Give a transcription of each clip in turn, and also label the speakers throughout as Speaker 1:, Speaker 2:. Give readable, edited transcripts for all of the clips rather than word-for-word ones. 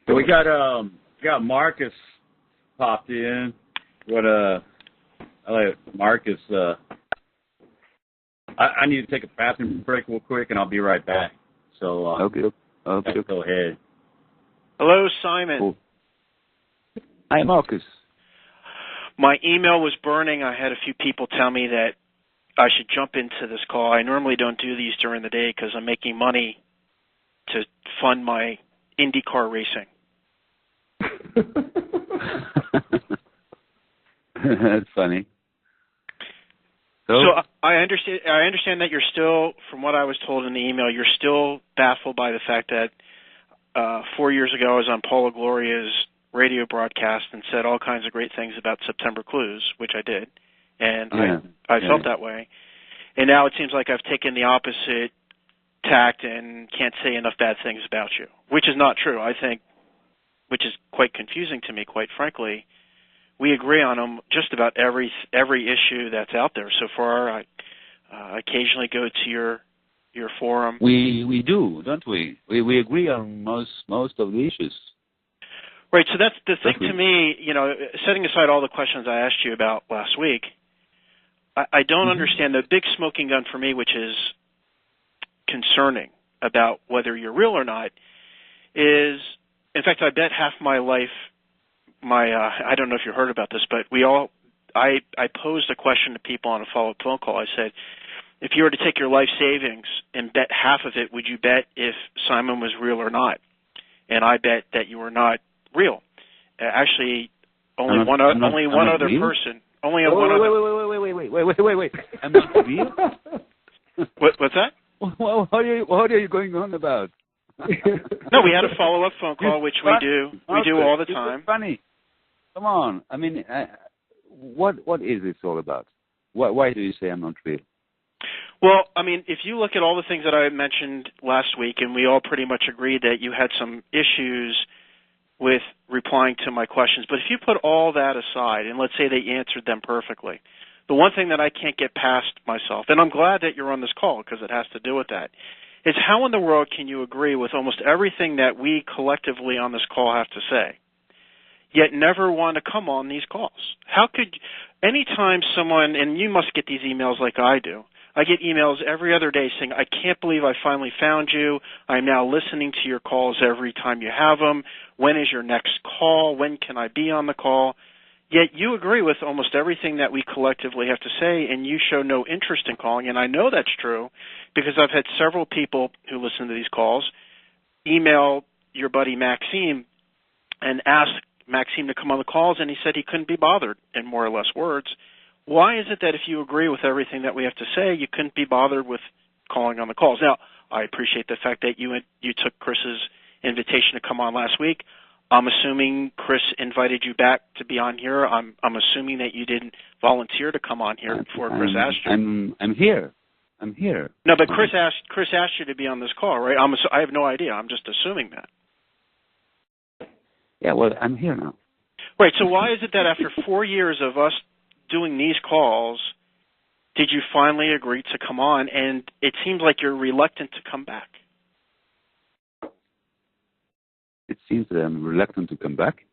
Speaker 1: So we got Markus popped in. Markus, I need to take a bathroom break real quick, and I'll be right back. So
Speaker 2: Okay.
Speaker 1: Go ahead.
Speaker 3: Hello, Simon.
Speaker 2: Cool. Hi, Markus.
Speaker 3: My email was burning. I had a few people tell me that I should jump into this call. I normally don't do these during the day because I'm making money to fund my IndyCar racing.
Speaker 2: That's funny.
Speaker 3: So I understand that you're still, from what I was told in the email, you're still baffled by the fact that 4 years ago I was on Paula Gloria's radio broadcast and said all kinds of great things about September Clues, which I did, and I felt that way. And now it seems like I've taken the opposite tact and can't say enough bad things about you, which is not true, I think, which is quite confusing to me, quite frankly. We agree on just about every issue that's out there so far. I occasionally go to your forum.
Speaker 2: We do, don't we? We agree on most of the issues.
Speaker 3: Right. So that's the thing to me. Setting aside all the questions I asked you about last week, I don't understand the big smoking gun for me, which is concerning about whether you're real or not. Is, in fact, I bet half my life. I don't know if you heard about this, but I posed a question to people on a follow-up phone call. I said, if you were to take your life savings and bet half of it, would you bet if Simon was real or not? And I bet that you were not real. Actually, only one other person. Wait.
Speaker 2: I'm not real?
Speaker 3: What's that?
Speaker 2: What are you going on about?
Speaker 3: No, we had a follow-up phone call, which we do all the time.
Speaker 2: It's funny. Come on. I mean, what is this all about? Why do you say I'm not real?
Speaker 3: Well, I mean, if you look at all the things that I mentioned last week, and we all pretty much agreed that you had some issues with replying to my questions, but if you put all that aside, and let's say that you answered them perfectly, the one thing that I can't get past myself, and I'm glad that you're on this call because it has to do with that, is how in the world can you agree with almost everything that we collectively on this call have to say, yet never want to come on these calls? How could, anytime someone, and you must get these emails like I do, I get emails every other day saying, I can't believe I finally found you. I'm now listening to your calls every time you have them. When is your next call? When can I be on the call? Yet you agree with almost everything that we collectively have to say, and you show no interest in calling. And I know that's true because I've had several people who listen to these calls email your buddy Maxime and ask Maxime to come on the calls, and he said he couldn't be bothered, in more or less words. Why is it that if you agree with everything that we have to say, you couldn't be bothered with calling on the calls? Now, I appreciate the fact that you took Chris's invitation to come on last week. I'm assuming Chris invited you back to be on here. I'm assuming that you didn't volunteer to come on here before Chris asked you.
Speaker 2: I'm here. I'm here.
Speaker 3: No, but Chris asked you to be on this call, right? I have no idea. I'm just assuming that.
Speaker 2: Yeah, well, I'm here now.
Speaker 3: Right. So why is it that after 4 years of us doing these calls, did you finally agree to come on? And it seems like you're reluctant to come back.
Speaker 2: It seems that I'm reluctant to come back.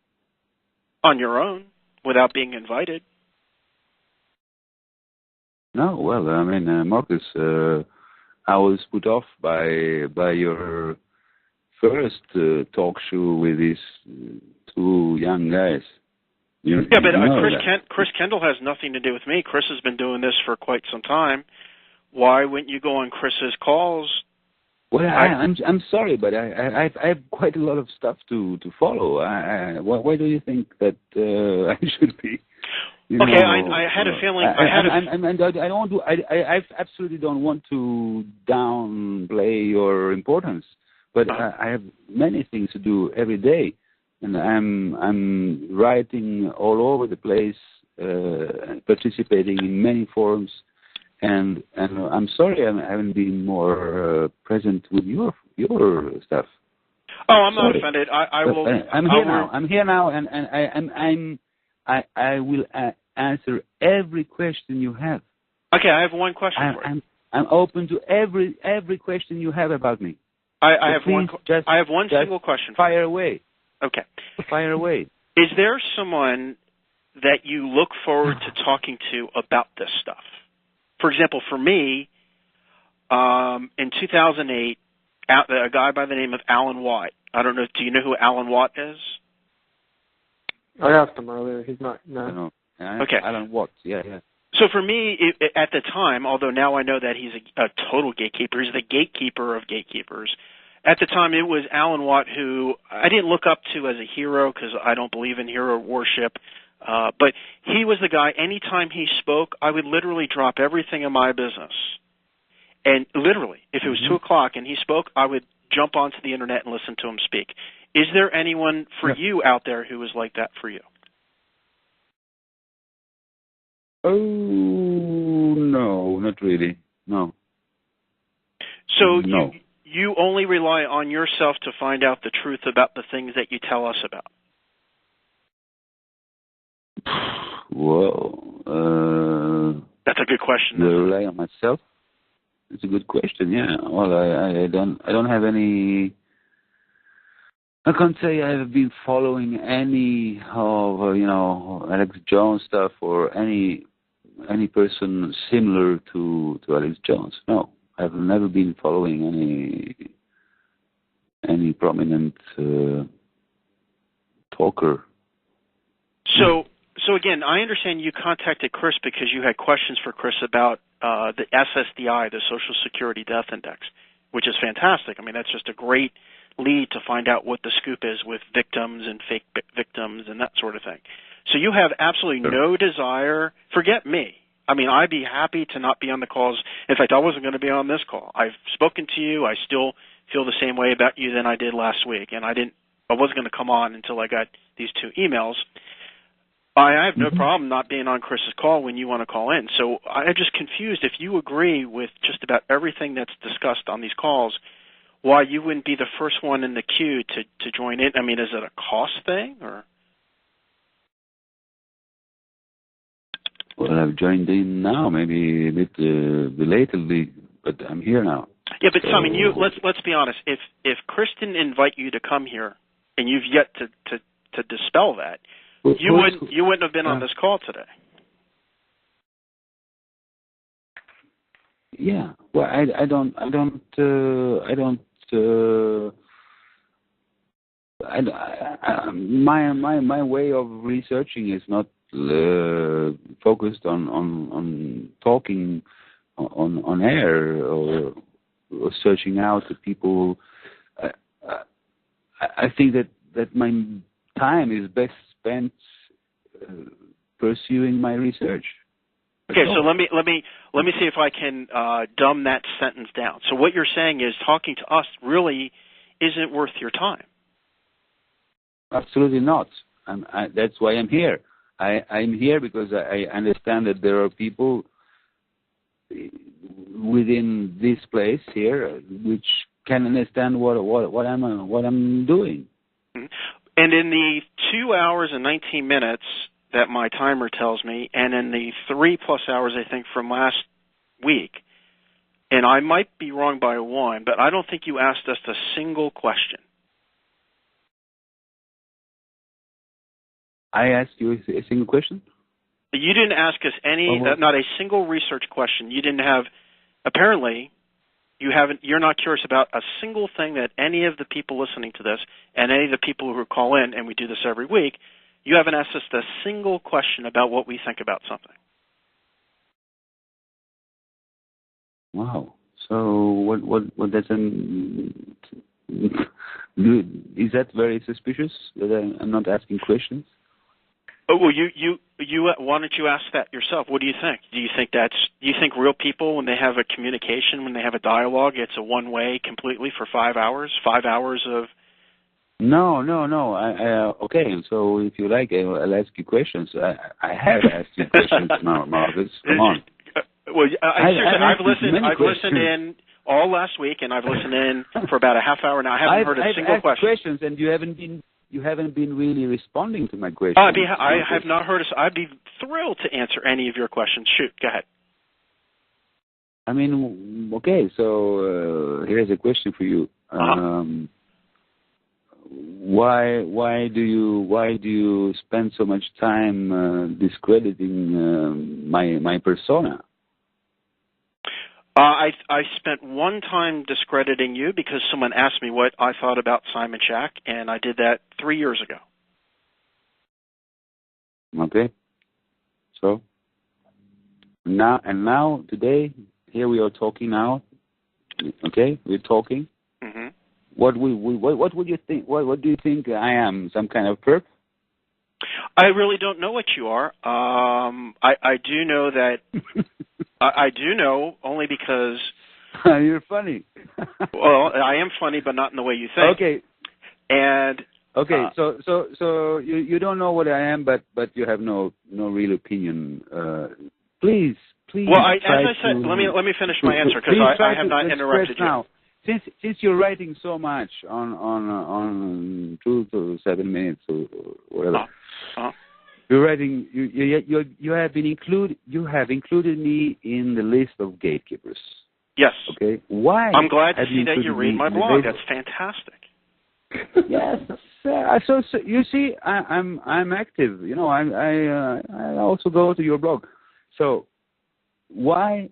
Speaker 3: On your own, without being invited.
Speaker 2: No, well, I mean, Markus, I was put off by your first talk show with these two young guys.
Speaker 3: Chris Kendall has nothing to do with me. Chris has been doing this for quite some time. Why wouldn't you go on Chris's calls?
Speaker 2: Well, I'm sorry, but I have quite a lot of stuff to follow. Why do you think that I should be?
Speaker 3: I had a feeling.
Speaker 2: I absolutely don't want to downplay your importance, but I have many things to do every day, and I'm writing all over the place, participating in many forums. And I'm sorry I haven't been more present with your stuff.
Speaker 3: Oh, I'm not offended. I will.
Speaker 2: I'm here now, and I will answer every question you have.
Speaker 3: Okay, I have one question for you.
Speaker 2: I'm open to every question you have about me.
Speaker 3: I have one single question.
Speaker 2: Fire away.
Speaker 3: Okay.
Speaker 2: Fire away.
Speaker 3: Is there someone that you look forward to talking to about this stuff? For example, for me, in 2008, a guy by the name of Alan Watt. I don't know. Do you know who Alan Watt is?
Speaker 4: I asked him earlier. He's not. No.
Speaker 3: Okay.
Speaker 2: Alan Watt. Yeah.
Speaker 3: So for me, at the time, although now I know that he's a total gatekeeper, he's the gatekeeper of gatekeepers. At the time, it was Alan Watt who I didn't look up to as a hero because I don't believe in hero worship. But he was the guy, anytime he spoke, I would literally drop everything in my business. And literally, if it was 2 o'clock and he spoke, I would jump onto the internet and listen to him speak. Is there anyone for you out there who is like that for you?
Speaker 2: Oh, no, not really. No.
Speaker 3: So
Speaker 2: no.
Speaker 3: you only rely on yourself to find out the truth about the things that you tell us about?
Speaker 2: Well,
Speaker 3: that's a good question.
Speaker 2: Do I rely on myself? It's a good question. Yeah. Well, I don't have any. I can't say I have been following any of Alex Jones stuff or any person similar to Alex Jones. No, I've never been following any prominent talker.
Speaker 3: So again, I understand you contacted Chris because you had questions for Chris about the SSDI, the Social Security Death Index, which is fantastic. I mean, that's just a great lead to find out what the scoop is with victims and fake victims and that sort of thing. So you have absolutely no desire. Forget me. I mean, I'd be happy to not be on the calls. In fact, I wasn't going to be on this call. I've spoken to you. I still feel the same way about you than I did last week, and I wasn't going to come on until I got these 2 emails. I have no problem not being on Chris's call when you want to call in. So I'm just confused if you agree with just about everything that's discussed on these calls, why you wouldn't be the first one in the queue to join in. I mean, is it a cost thing or?
Speaker 2: Well, I've joined in now, maybe a bit belatedly, but I'm here now.
Speaker 3: Yeah, but so, I mean, let's be honest. If Chris didn't invite you to come here, and you've yet to dispel that, you wouldn't have been on this call today.
Speaker 2: Yeah. Well, my way of researching is not focused on talking on air or searching out the people. I think that my time is best spent pursuing my research.
Speaker 3: Okay, so let me see if I can dumb that sentence down. So what you're saying is talking to us really isn't worth your time.
Speaker 2: Absolutely not. That's why I'm here. I'm here because I understand that there are people within this place here which can understand what I'm doing.
Speaker 3: And in the 2 hours and 19 minutes that my timer tells me, and in the 3+ hours I think from last week, and I might be wrong by 1, but I don't think you asked us a single question.
Speaker 2: I asked you a single question?
Speaker 3: You didn't ask us not a single research question. You didn't have, apparently, you're not curious about a single thing that any of the people listening to this and any of the people who call in, and we do this every week, you haven't asked us a single question about what we think about something.
Speaker 2: Wow. So what does is that very suspicious that I'm not asking questions?
Speaker 3: Oh, well, you why don't you ask that yourself? What do you think? Do you think real people, when they have a communication, when they have a dialogue, it's a one-way completely for 5 hours? 5 hours of...
Speaker 2: No. Okay, so if you like, I'll ask you questions. I have asked you questions now, Markus. Come on.
Speaker 3: Well, seriously, I've listened in all last week, and I've listened in for about a half hour now. I haven't heard a single question.
Speaker 2: Questions, and you haven't been really responding to my questions.
Speaker 3: I have not heard. I'd be thrilled to answer any of your questions. Shoot, go ahead.
Speaker 2: I mean, okay. So here's a question for you. Why do you spend so much time discrediting my persona?
Speaker 3: I spent one time discrediting you because someone asked me what I thought about Simon Shack, and I did that 3 years ago.
Speaker 2: Okay. So now today here we are talking now. Okay, we're talking.
Speaker 3: Mm-hmm.
Speaker 2: What would you think? What do you think I am? Some kind of perp?
Speaker 3: I really don't know what you are. I do know that. I do know only because.
Speaker 2: You're funny.
Speaker 3: Well, I am funny, but not in the way you think.
Speaker 2: Okay.
Speaker 3: And.
Speaker 2: Okay, so you don't know what I am, but you have no real opinion. Please.
Speaker 3: Well, as I said, let me finish my answer because I have not interrupted you.
Speaker 2: Now. Since you're writing so much on 2 to 7 minutes or whatever, you're writing. You have included me in the list of gatekeepers.
Speaker 3: Yes.
Speaker 2: Okay. Why?
Speaker 3: I'm glad to see that you read my blog. That's fantastic.
Speaker 2: Yes. So you see, I'm active. You know, I also go to your blog. So why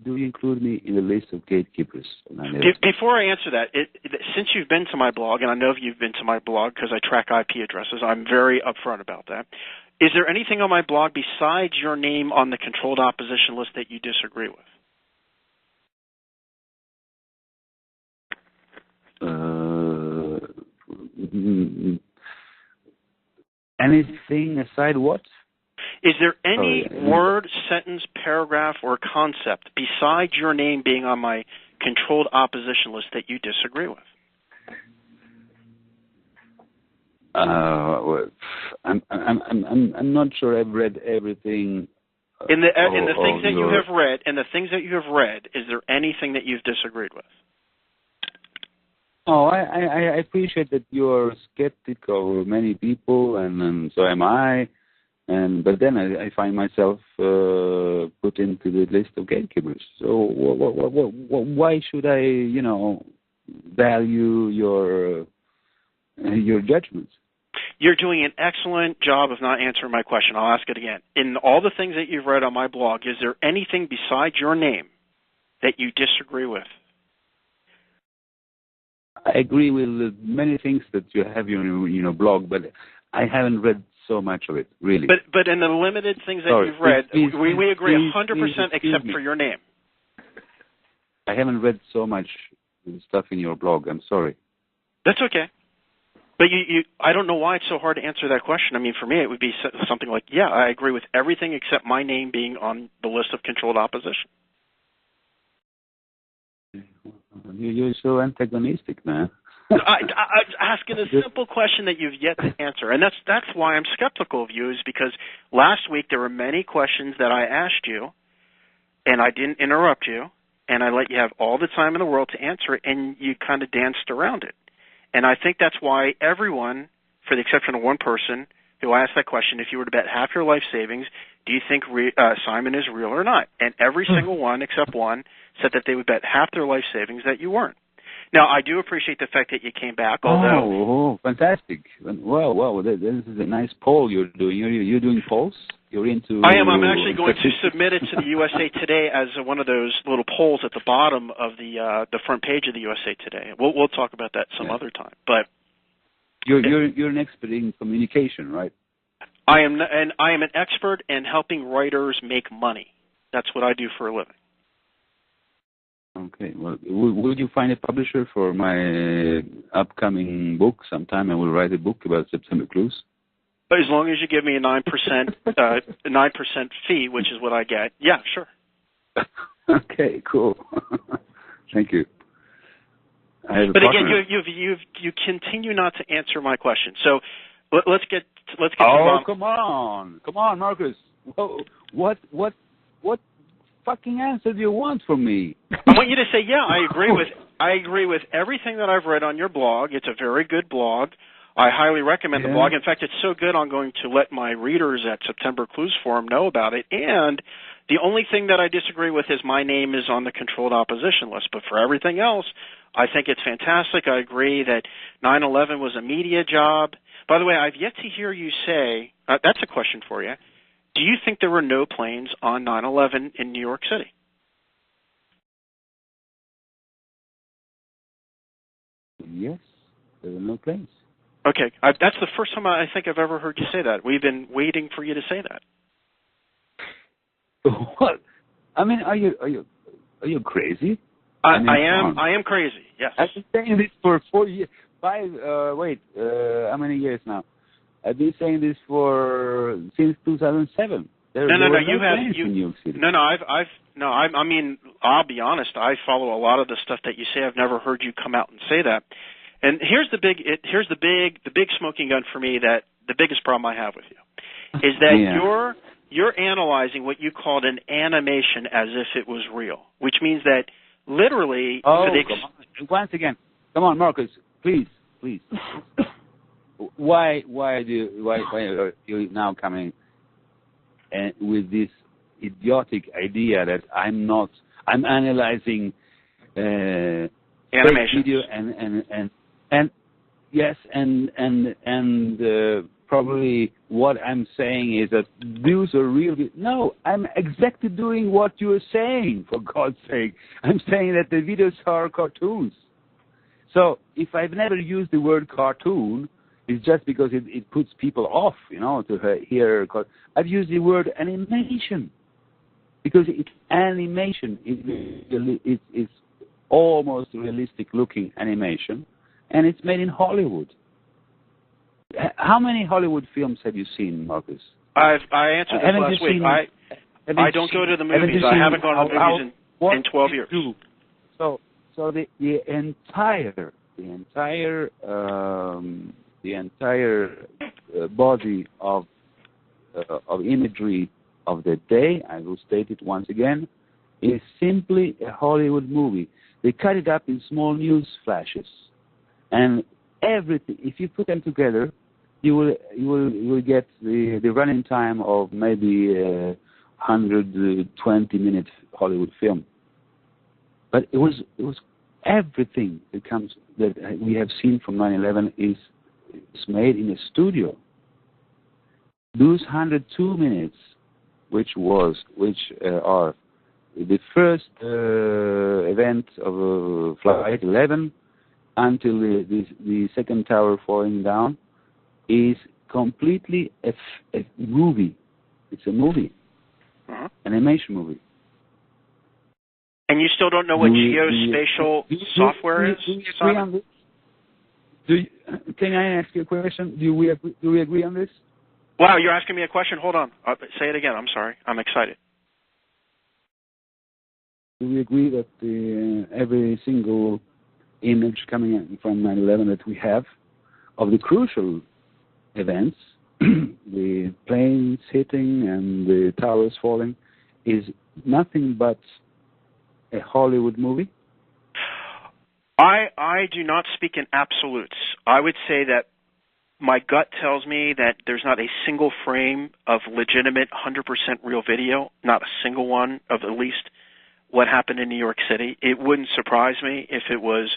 Speaker 2: do you include me in the list of gatekeepers?
Speaker 3: Before I answer that, since you've been to my blog, and I know you've been to my blog because I track IP addresses, I'm very upfront about that. Is there anything on my blog besides your name on the controlled opposition list that you disagree with?
Speaker 2: Anything aside what?
Speaker 3: Is there any word, sentence, paragraph, or concept besides your name being on my controlled opposition list that you disagree with?
Speaker 2: I'm not sure I've read everything.
Speaker 3: In the things that you have read, is there anything that you've disagreed with?
Speaker 2: Oh, I appreciate that you're skeptical of many people, and so am I. But then I find myself put into the list of gatekeepers. So why should I, value your judgments?
Speaker 3: You're doing an excellent job of not answering my question. I'll ask it again. In all the things that you've read on my blog, is there anything besides your name that you disagree with?
Speaker 2: I agree with many things that you have in your blog, but I haven't read so much of it, really.
Speaker 3: But in the limited things that you've read, we agree 100% except for your name.
Speaker 2: I haven't read so much stuff in your blog. I'm sorry.
Speaker 3: That's okay. But I don't know why it's so hard to answer that question. I mean, for me, it would be something like, yeah, I agree with everything except my name being on the list of controlled opposition.
Speaker 2: You're so antagonistic, man.
Speaker 3: I'm asking a simple question that you've yet to answer, and that's why I'm skeptical of you. Is because last week there were many questions that I asked you, and I didn't interrupt you, and I let you have all the time in the world to answer it, and you kind of danced around it. And I think that's why everyone, for the exception of one person who asked that question, if you were to bet half your life savings, do you think Simon is real or not? And every single one except one said that they would bet half their life savings that you weren't. Now, I do appreciate the fact that you came back, although...
Speaker 2: Oh, fantastic. Well, this is a nice poll you're doing. You're doing polls? You're into...
Speaker 3: I am. I'm actually going to submit it to the USA Today as one of those little polls at the bottom of the front page of the USA Today. We'll talk about that some other time. But
Speaker 2: You're an expert in communication, right?
Speaker 3: I am an expert in helping writers make money. That's what I do for a living.
Speaker 2: Okay. Well, will you find a publisher for my upcoming book sometime? I will write a book about September clues.
Speaker 3: As long as you give me a 9% fee, which is what I get. Yeah, sure.
Speaker 2: Okay, cool. Thank you.
Speaker 3: But again, you continue not to answer my question. So let's get to
Speaker 2: come on, Marcus. What fucking answer do you want from me?
Speaker 3: I want you to say, yeah, I agree with everything that I've read on your blog. It's a very good blog. I highly recommend the blog. In fact, it's so good I'm going to let my readers at September Clues Forum know about it. And The only thing that I disagree with is my name is on the controlled opposition list. But for everything else, I think it's fantastic. I agree that 9/11 was a media job. By the way, I've yet to hear you say, that's a question for you. Do you think there were no planes on 9/11 in New York City?
Speaker 2: Yes, there were no planes.
Speaker 3: Okay, that's the first time I think I've ever heard you say that. We've been waiting for you to say that.
Speaker 2: What? I mean, are you crazy?
Speaker 3: I am crazy. Yes.
Speaker 2: I've been saying this for 4 years. How many years now? I've been saying this since 2007.
Speaker 3: No. I mean, I'll be honest. I follow a lot of the stuff that you say. I've never heard you come out and say that. And here's the big smoking gun for me. That the biggest problem I have with you is that you're analyzing what you called an animation as if it was real, which means that literally.
Speaker 2: Once again, come on, Marcus, please. Why are you now coming with this idiotic idea that I'm analyzing
Speaker 3: animation
Speaker 2: video and yes, and probably what I'm saying is that these are real. No, I'm exactly doing what you're saying, for God's sake. I'm saying that the videos are cartoons. So if I've never used the word cartoon, it's just because it puts people off, to hear. I've used the word animation because it's animation. It's almost realistic-looking animation, and it's made in Hollywood. How many Hollywood films have you seen, Marcus?
Speaker 3: I answered this last week. I don't go to the movies. I haven't gone to the movies in 12 years.
Speaker 2: So the entire body of imagery of the day, I will state it once again, is simply a Hollywood movie. They cut it up in small news flashes, and everything. If you put them together, you will get the running time of maybe 120-minute Hollywood film. But it was everything that we have seen from 9/11 is made in a studio. Those 102 minutes, which are the first event of Flight 11 until the second tower falling down, is completely a movie. It's a movie, animation movie.
Speaker 3: And you still don't know what geospatial software is?
Speaker 2: Can I ask you a question? Do we agree on this?
Speaker 3: Wow, you're asking me a question? Hold on. Say it again. I'm sorry. I'm excited.
Speaker 2: Do we agree that every single image coming in from 9/11 that we have of the crucial events, the planes hitting and the towers falling, is nothing but a Hollywood movie?
Speaker 3: I do not speak in absolutes. I would say that my gut tells me that there's not a single frame of legitimate 100% real video, not a single one of at least what happened in New York City. It wouldn't surprise me if it was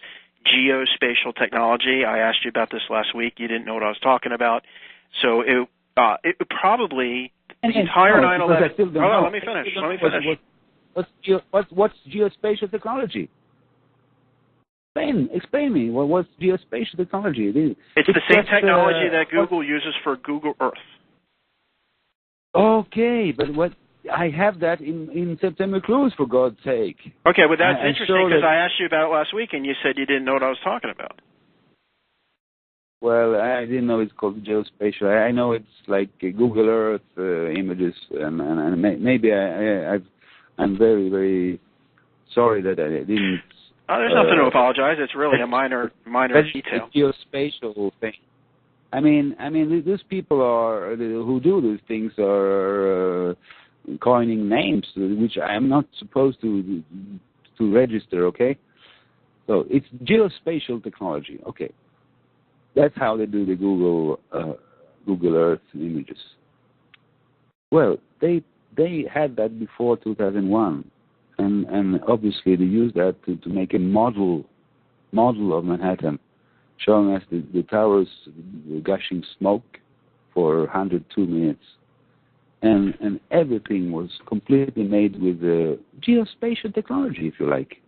Speaker 3: geospatial technology. I asked you about this last week. You didn't know what I was talking about. So it probably the entire 9/11. Hold on, let me finish.
Speaker 2: What's geospatial technology? Explain me. What's geospatial technology?
Speaker 3: It's the same technology that Google uses for Google Earth.
Speaker 2: Okay, but I have that in September Clues, for God's sake.
Speaker 3: Okay, well that's interesting because I asked you about it last week and you said you didn't know what I was talking about.
Speaker 2: Well, I didn't know it's called geospatial. I know it's like Google Earth images, and maybe I'm very, very sorry that I didn't.
Speaker 3: There's nothing to apologize. It's really a minor detail.
Speaker 2: It's geospatial thing. I mean, these people who do these things are coining names, which I am not supposed to register. Okay, so it's geospatial technology. Okay, that's how they do the Google Earth images. Well, they they had that before 2001, and obviously they used that to make a model of Manhattan, showing us the towers gushing smoke for 102 minutes. And everything was completely made with geospatial technology, if you like.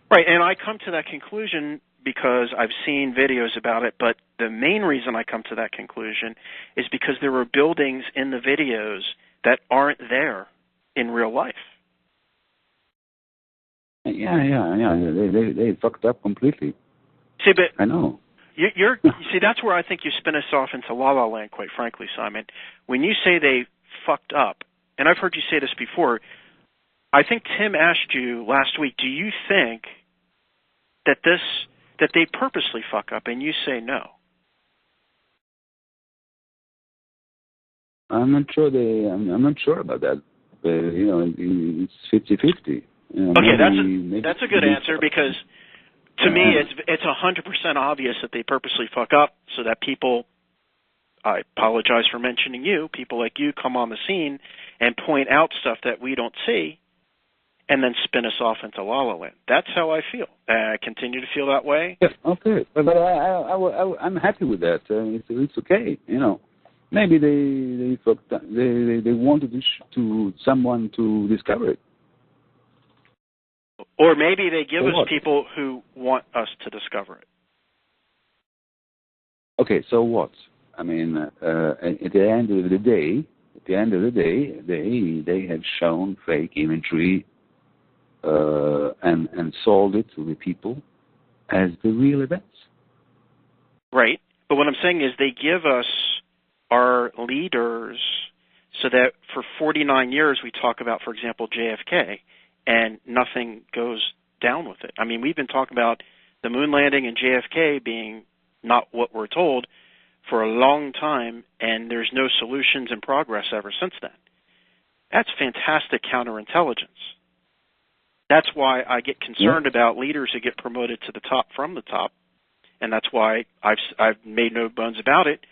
Speaker 3: Right, and I come to that conclusion because I've seen videos about it, but the main reason I come to that conclusion is because there were buildings in the videos that aren't there in real life.
Speaker 2: Yeah. They fucked up completely.
Speaker 3: See, but
Speaker 2: I know.
Speaker 3: You see, that's where I think you spin us off into La La Land, quite frankly, Simon. When you say they fucked up, and I've heard you say this before, I think Tim asked you last week, do you think that they purposely fuck up, and you say no?
Speaker 2: I'm not sure about that. But, it's 50-50.
Speaker 3: Okay, that's a good answer, because to me it's 100% obvious that they purposely fuck up so that people, I apologize for mentioning you, people like you come on the scene and point out stuff that we don't see and then spin us off into La La Land. That's how I feel. I continue to feel that way.
Speaker 2: Yeah, okay, but I'm happy with that. It's okay, Maybe they fucked up. They wanted to someone to discover it.
Speaker 3: Or maybe they give
Speaker 2: or
Speaker 3: us
Speaker 2: what?
Speaker 3: people who want us to discover it.
Speaker 2: Okay, so what? I mean, at the end of the day, they have shown fake imagery and sold it to the people as the real events.
Speaker 3: Right. But what I'm saying is they give us our leaders so that for 49 years we talk about, for example, JFK, and nothing goes down with it. I mean, we've been talking about the moon landing and JFK being not what we're told for a long time, and there's no solutions in progress ever since then. That's fantastic counterintelligence. That's why I get concerned about leaders who get promoted to the top from the top, and that's why I've made no bones about it.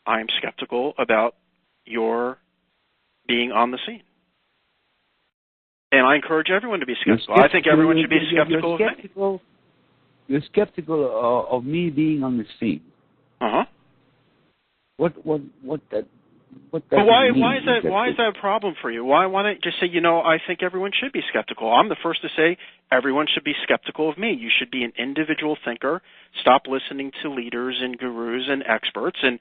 Speaker 3: I'm skeptical about your being on the scene. And I encourage everyone to be skeptical. I think everyone should be skeptical of me.
Speaker 2: You're skeptical of me being on the scene.
Speaker 3: Uh-huh.
Speaker 2: What that
Speaker 3: But why is that a problem for you? Why don't you just say, I think everyone should be skeptical. I'm the first to say everyone should be skeptical of me. You should be an individual thinker. Stop listening to leaders and gurus and experts, and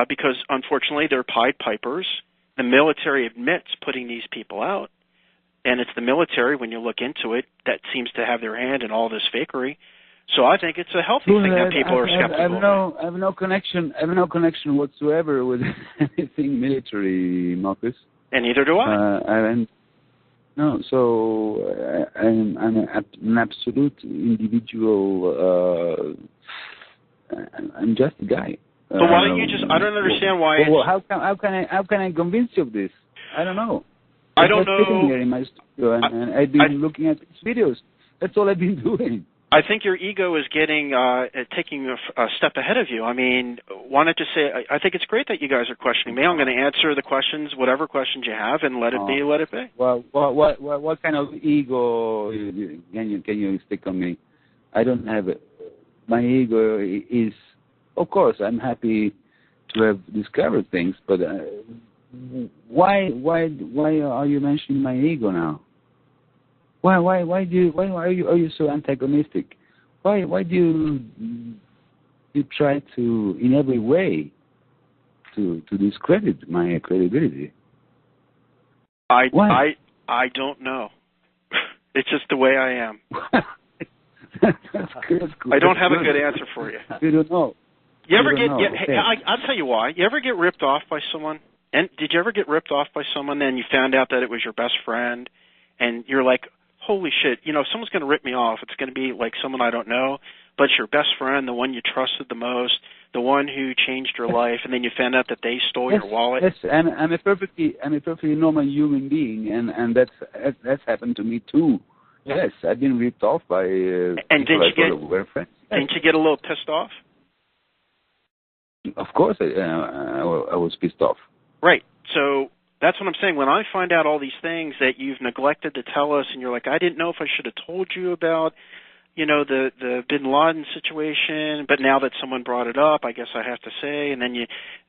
Speaker 3: because unfortunately they're Pied Pipers. The military admits putting these people out, and it's the military, when you look into it, that seems to have their hand in all this fakery. So I think it's a healthy thing that people are skeptical.
Speaker 2: I have no connection whatsoever with anything military, Markus.
Speaker 3: And neither do I.
Speaker 2: I'm an absolute individual. I'm just a guy.
Speaker 3: But why don't you just? I don't understand why.
Speaker 2: Well, how can I convince you of this? I don't know.
Speaker 3: I don't know.
Speaker 2: Sitting here in my studio and I've been looking at these videos. That's all I've been doing.
Speaker 3: I think your ego is taking a step ahead of you. I mean, why not just say, I think it's great that you guys are questioning me. I'm going to answer the questions, whatever questions you have, and let it be, let it be.
Speaker 2: Well, what kind of ego can you stick on me? I don't have it. My ego is, of course, I'm happy to have discovered things, but why are you mentioning my ego now? Why are you so antagonistic? Why do you try to, in every way, to discredit my credibility?
Speaker 3: I don't know. It's just the way I am.
Speaker 2: That's good.
Speaker 3: I don't have a good answer for you.
Speaker 2: You don't know.
Speaker 3: I'll tell you why. You ever get ripped off by someone? And did you ever get ripped off by someone and you found out that it was your best friend, and you're like, holy shit, if someone's going to rip me off, it's going to be like someone I don't know, but it's your best friend, the one you trusted the most, the one who changed your life, and then you found out that they stole your wallet.
Speaker 2: Yes, and I'm a perfectly normal human being, and that's happened to me too. Yes, I've been ripped off by
Speaker 3: and didn't you get a little pissed off?
Speaker 2: Of course, I was pissed off.
Speaker 3: Right. So That's what I'm saying. When I find out all these things that you've neglected to tell us, and you're like, I didn't know if I should have told you about, the Bin Laden situation, but now that someone brought it up, I guess I have to say. And then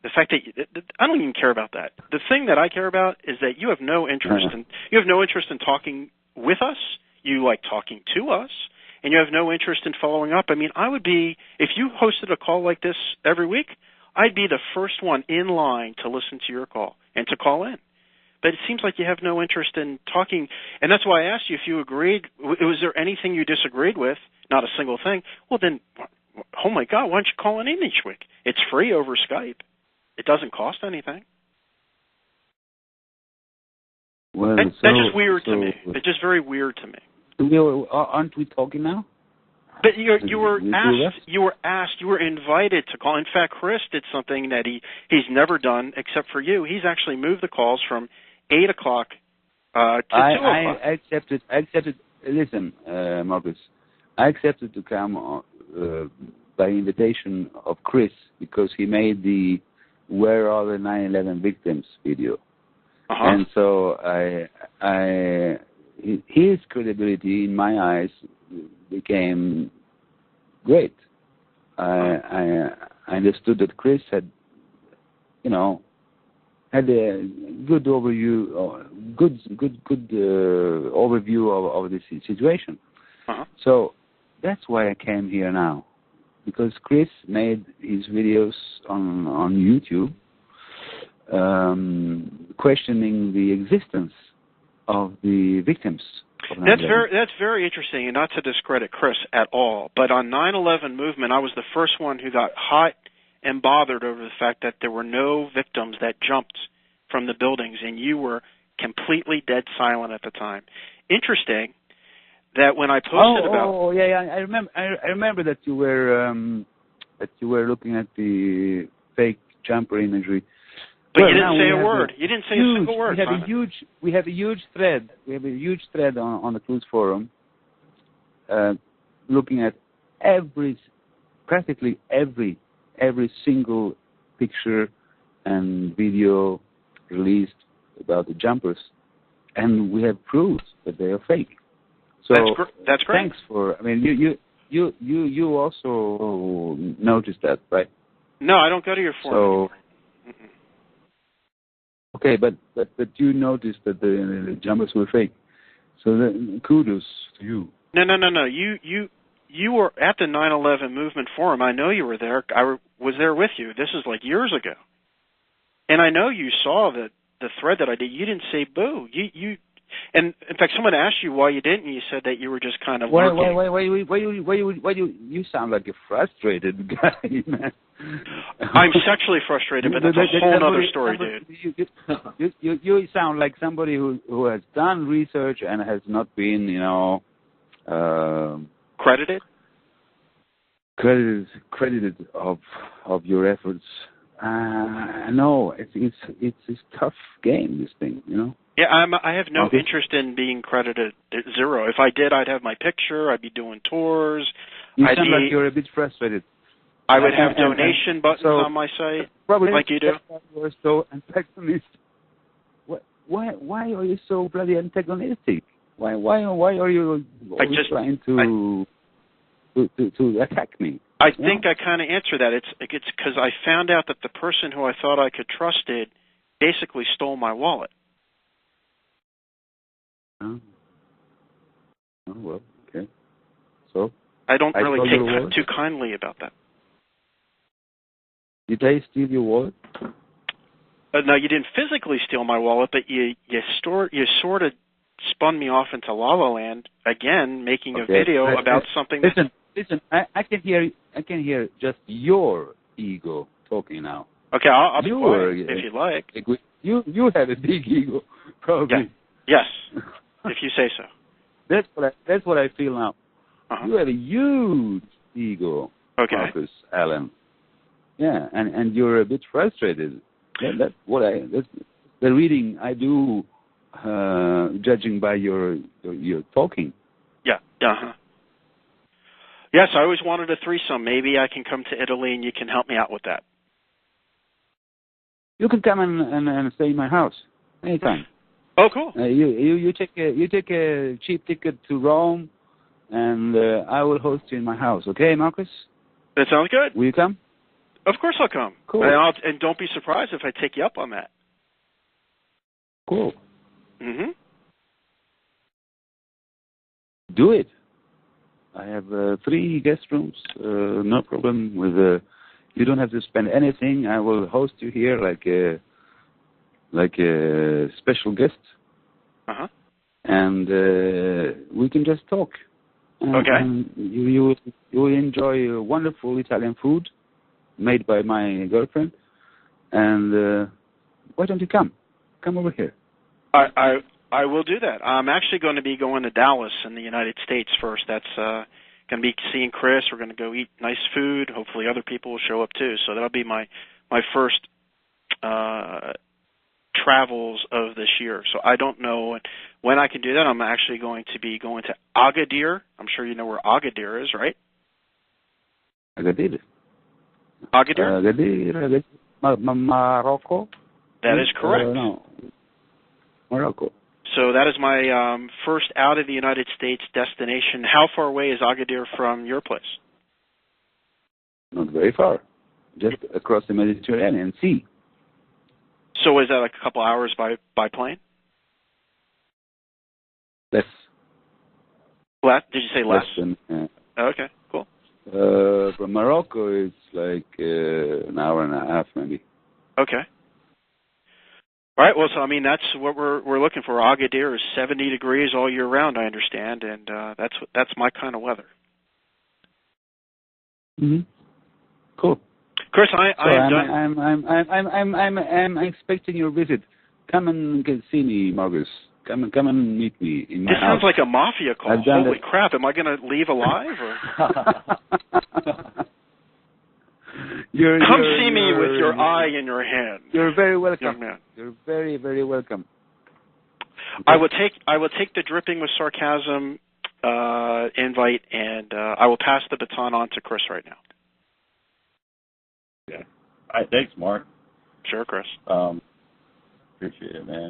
Speaker 3: the fact that I don't even care about that. The thing that I care about is that you have no interest in talking with us. You like talking to us, and you have no interest in following up. I mean, I would be, if you hosted a call like this every week, I'd be the first one in line to listen to your call and to call in. But it seems like you have no interest in talking, and that's why I asked you if you agreed. Was there anything you disagreed with? Not a single thing. Well, then, oh my God, why don't you call in each week? It's free over Skype. It doesn't cost anything.
Speaker 2: Well,
Speaker 3: that's just weird to me. It's just very weird to me.
Speaker 2: Aren't we talking now?
Speaker 3: But you were invited to call. In fact, Chris did something that he's never done except for you. He's actually moved the calls from 8 o'clock to 2 o'clock.
Speaker 2: I accepted. Listen, Marcus, I accepted to come by invitation of Chris because he made the "Where Are the 9/11 Victims" video, and so his credibility in my eyes became great. I understood that Chris had a good overview, overview of this situation. So that's why I came here now, because Chris made his videos on YouTube, questioning the existence of the victims.
Speaker 3: That's very interesting, and not to discredit Chris at all, but on 9/11 movement, I was the first one who got hot and bothered over the fact that there were no victims that jumped from the buildings, and you were completely dead silent at the time. Interesting that when I posted about
Speaker 2: I remember that you were looking at the fake jumper imagery.
Speaker 3: But you didn't say a word. You didn't say a single word.
Speaker 2: We have a huge thread. We have a huge thread on the Clues Forum, looking at practically every single picture and video released about the jumpers, and we have proofs that they are fake. So
Speaker 3: that's great.
Speaker 2: Thanks for. I mean, you also noticed that, right?
Speaker 3: No, I don't go to your forum.
Speaker 2: So. Okay, but you noticed that the jumpers were fake. So kudos to you.
Speaker 3: No. You were at the 9/11 movement forum. I know you were there. I was there with you. This is like years ago. And I know you saw the thread that I did. You didn't say boo. And in fact, someone asked you why you didn't, and you said that you were just kind of lurking.
Speaker 2: Why you sound like a frustrated guy, man.
Speaker 3: I'm sexually frustrated, but that's a whole other story, dude.
Speaker 2: You sound like somebody who has done research and has not been,
Speaker 3: credited
Speaker 2: of your efforts. No, it's a tough game, this thing,
Speaker 3: Yeah, I have no interest in being credited at zero. If I did, I'd have my picture. I'd be doing tours.
Speaker 2: You sound like you're a bit frustrated.
Speaker 3: I would have donation buttons on my site,
Speaker 2: probably
Speaker 3: like you do.
Speaker 2: You're so antagonistic. Why are you so bloody antagonistic? Why are you always trying to attack me?
Speaker 3: I think I kind of answer that. It's because I found out that the person who I thought I could trusted basically stole my wallet.
Speaker 2: Oh, well, okay. So
Speaker 3: I don't really take too kindly about that.
Speaker 2: Did they steal your wallet?
Speaker 3: No, you didn't physically steal my wallet, but you sort of spun me off into La La Land again, making a video about something.
Speaker 2: Listen. I can hear just your ego talking now.
Speaker 3: Okay, I'll be quiet if you like.
Speaker 2: You have a big ego, probably.
Speaker 3: Yeah. Yes, if you say so.
Speaker 2: That's what I feel now. You have a huge ego, Markus Allen. Yeah, and you're a bit frustrated. That's the reading I do, judging by your talking.
Speaker 3: Yeah. Yes, I always wanted a threesome. Maybe I can come to Italy and you can help me out with that.
Speaker 2: You can come and stay in my house. Anytime.
Speaker 3: Oh, cool.
Speaker 2: You take a cheap ticket to Rome, and I will host you in my house. Okay, Marcus?
Speaker 3: That sounds good.
Speaker 2: Will you come?
Speaker 3: Of course I'll come.
Speaker 2: Cool.
Speaker 3: And don't be surprised if I take you up on that.
Speaker 2: Cool.
Speaker 3: Mm-hmm.
Speaker 2: Do it. I have 3 guest rooms. No problem with. You don't have to spend anything. I will host you here like a special guest.
Speaker 3: Uh-huh.
Speaker 2: And we can just talk.
Speaker 3: Okay.
Speaker 2: And you will enjoy wonderful Italian food made by my girlfriend. And why don't you come? Come over here.
Speaker 3: I will do that. I'm actually going to be going to Dallas in the United States first. That's going to be seeing Chris. We're going to go eat nice food. Hopefully other people will show up too. So that'll be my first travels of this year. So I don't know when I can do that. I'm actually going to be going to Agadir. I'm sure you know where Agadir is, right?
Speaker 2: Agadir.
Speaker 3: Agadir?
Speaker 2: Morocco?
Speaker 3: That is correct.
Speaker 2: No. Morocco.
Speaker 3: So that is my first out of the United States destination. How far away is Agadir from your place?
Speaker 2: Not very far. Just across the Mediterranean Sea.
Speaker 3: So is that like a couple hours by plane?
Speaker 2: Less.
Speaker 3: Less? Did you say less?
Speaker 2: Than,
Speaker 3: okay, cool.
Speaker 2: From Morocco, it's like an hour and a half, maybe.
Speaker 3: Okay. All right. Well, so I mean, that's what we're looking for. Agadir is 70 degrees all year round, I understand, and that's my kind of weather.
Speaker 2: Mhm. Cool.
Speaker 3: Chris, I'm done.
Speaker 2: I'm expecting your visit. Come and see me, Marcus. Come and meet me in my
Speaker 3: house. This sounds like a mafia call. Holy crap! Am I going to leave alive? Or? Come see me with your eye in your hand.
Speaker 2: You're very welcome.
Speaker 3: Young man.
Speaker 2: You're very, very welcome. Okay.
Speaker 3: I will take the dripping with sarcasm invite, and I will pass the baton on to Chris right now.
Speaker 1: Yeah. All right. Thanks, Mark.
Speaker 3: Sure, Chris.
Speaker 1: Appreciate it, man.